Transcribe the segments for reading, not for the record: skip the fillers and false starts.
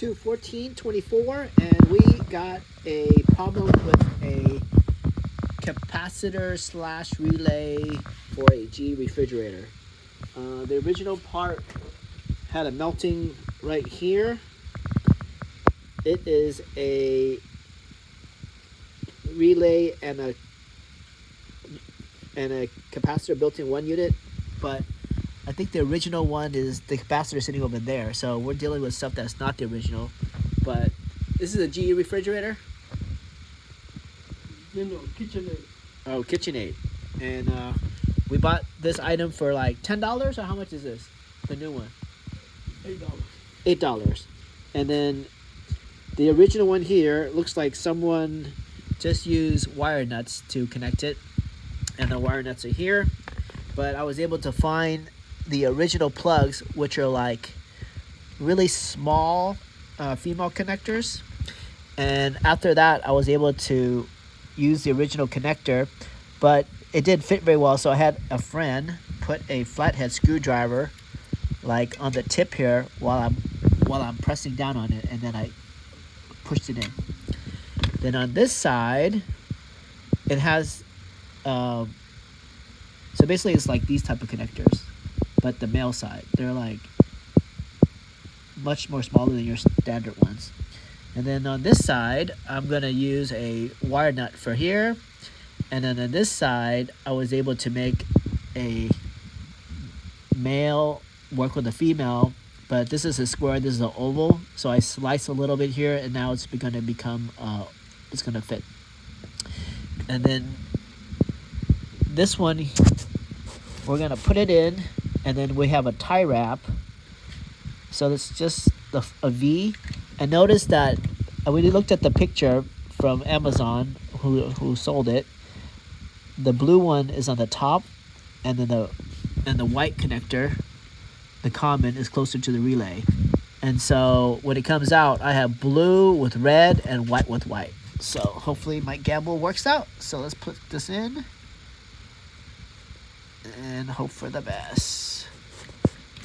to 1424, and we got a problem with a capacitor slash relay for a G refrigerator. The original part had a melting right here. It is a relay and a capacitor built in one unit, but I think the original one is the capacitor sitting over there. So we're dealing with stuff that's not the original. But this is a GE refrigerator. No, KitchenAid. Oh, KitchenAid. And we bought this item for like $10, or how much is this? The new one? $8. And then the original one here looks like someone just used wire nuts to connect it. And the wire nuts are here. But I was able to find the original plugs, which are like really small female connectors. And after that, I was able to use the original connector, but it didn't fit very well. So I had a friend put a flathead screwdriver like on the tip here while I'm pressing down on it, and then I pushed it in. Then on this side, it has so basically it's like these type of connectors, but the male side, they're like much more smaller than your standard ones. And then on this side, I'm gonna use a wire nut for here. And then on this side, I was able to make a male work with a female, but this is a square, this is an oval. So I slice a little bit here, and now it's gonna become, it's gonna fit. And then this one, we're gonna put it in, and then we have a tie wrap. So it's just a V. And notice that when you looked at the picture from Amazon, who sold it, the blue one is on the top, and then the white connector, the common, is closer to the relay. And so when it comes out, I have blue with red and white with white. So hopefully my gamble works out. So let's put this in and hope for the best.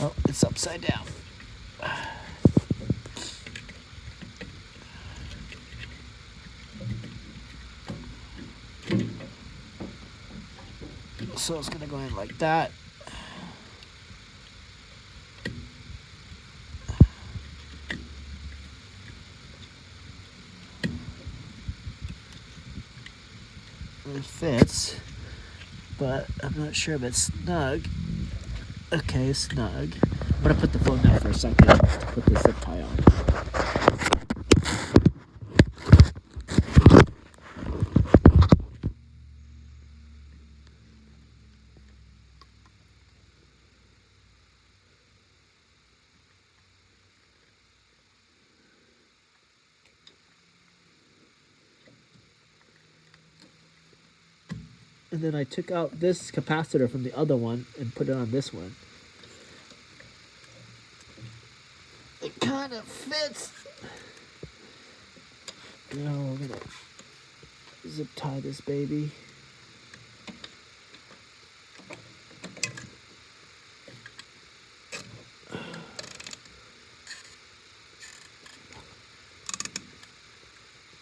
Oh, it's upside down. So it's gonna go in like that. It fits, but I'm not sure if it's snug. Okay, snug. I'm gonna put the phone down for a second to put the zip tie on. And then I took out this capacitor from the other one and put it on this one. It kind of fits. Now we're gonna zip tie this baby.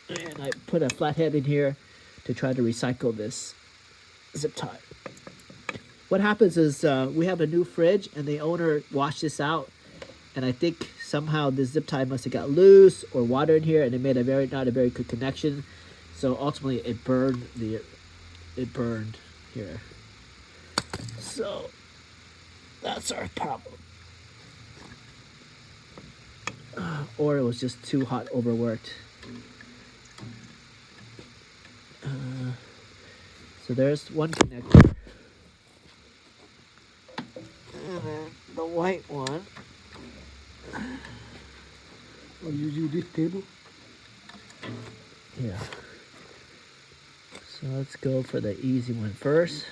And I put a flathead in here to try to recycle this zip tie. What happens is we have a new fridge, and the owner washed this out, and I think somehow the zip tie must have got loose or water in here, and it made not a very good connection. So ultimately it burned here. So that's our problem. Or it was just too hot, overworked. So there's one connector. And then the white one. Or you use this table? Yeah. So let's go for the easy one first.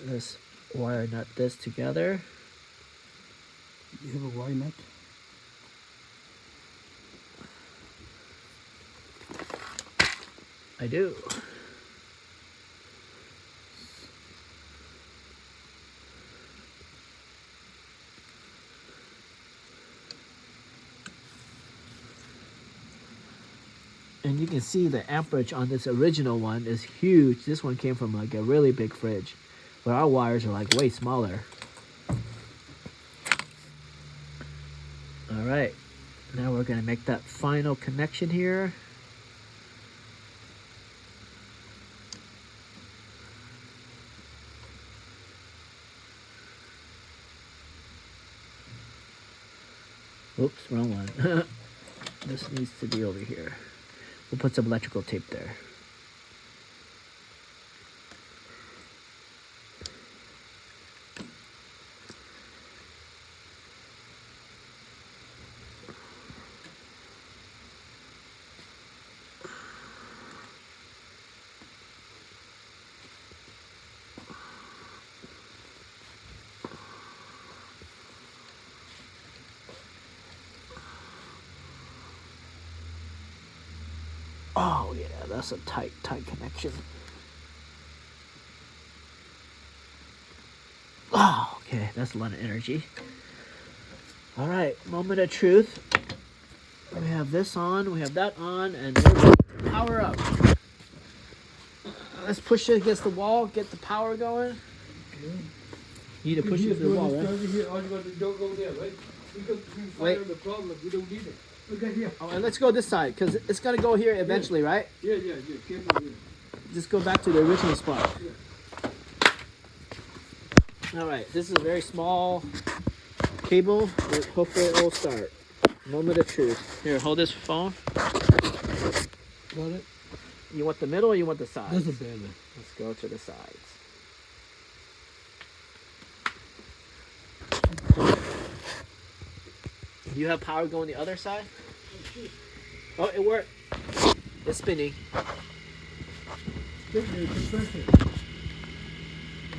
Let's wire nut this together. You have a wire nut? I do. And you can see the amperage on this original one is huge. This one came from like a really big fridge, but our wires are like way smaller. All right, now we're gonna make that final connection here. Oops, wrong one. This needs to be over here. We'll put some electrical tape there. Oh yeah, that's a tight connection. Oh, okay, that's a lot of energy. All right, moment of truth. We have this on, we have that on, and power up. Let's push it against the wall, get the power going. Okay. You need to push it against the wall, right? Here, all you got to don't go there, right? Because we find the problem, we don't need it. Look at here. Oh, and let's go this side, because it's gonna go here eventually, right? Yeah. Careful here. Just go back to the original spot. Yeah. All right, this is a very small cable, but hopefully it will start. Moment of truth. Here, hold this phone. Got it? You want the middle or you want the sides? That's a better. Let's go to the sides. Do you have power going the other side? Oh, it worked. It's spinning. Take the compressor.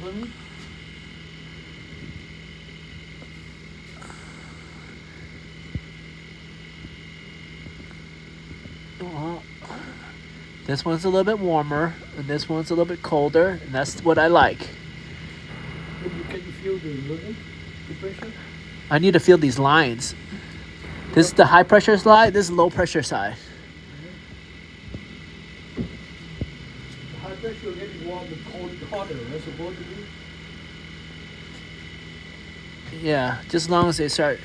Running? This one's a little bit warmer, and this one's a little bit colder, and that's what I like. Can you feel the compressor? I need to feel these lines. This is the high pressure side, this is low pressure side. The high pressure is getting warm and cold hotter. That's supposed to be. Yeah, just as long as they start.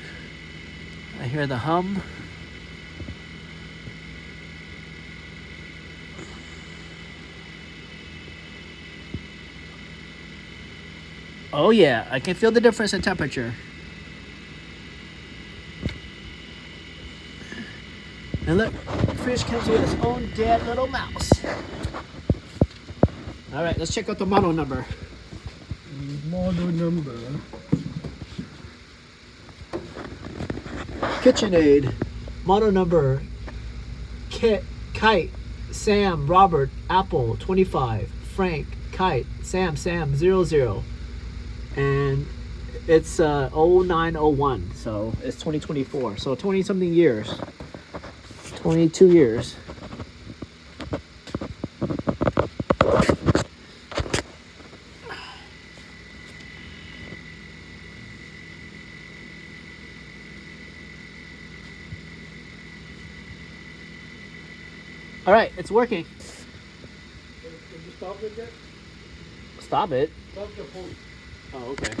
I hear the hum. Oh yeah, I can feel the difference in temperature. And look, the fish comes with his own dead little mouse. All right, let's check out the model number. Model number. KitchenAid, model number Kite, Sam, Robert, Apple, 25, Frank, Kite, Sam, 00. And it's 0901, so it's 2024. So 20 something years. 22 years. All right, it's working. Can you stop it yet? Stop it. Stop the phone. Oh, okay.